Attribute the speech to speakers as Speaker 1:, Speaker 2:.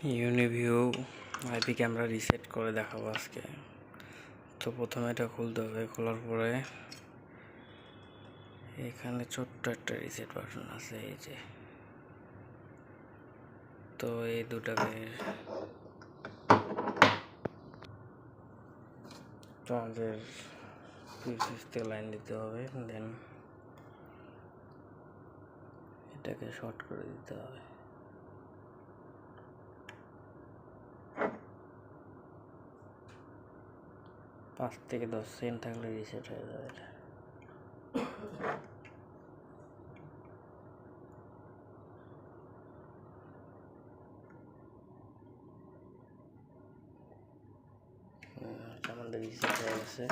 Speaker 1: Uniview IP camera reset করে দেখাবো আজকে। তো প্রথমে এটা খুলতে হবে, খোলার পরে এখানে ছোট্ট একটা রিসেট বাটন আছে, এই যে। তো এই দুটাকে তো আমাদের পিসিতে লাইন দিতে হবে, দেন এটাকে শর্ট করে দিতে হবে। পাঁচ থেকে 10 সেকেন্ড থাকলে রিসেট হয়ে যাবে এটা। আমাদের রিসেট হয়ে গেছে।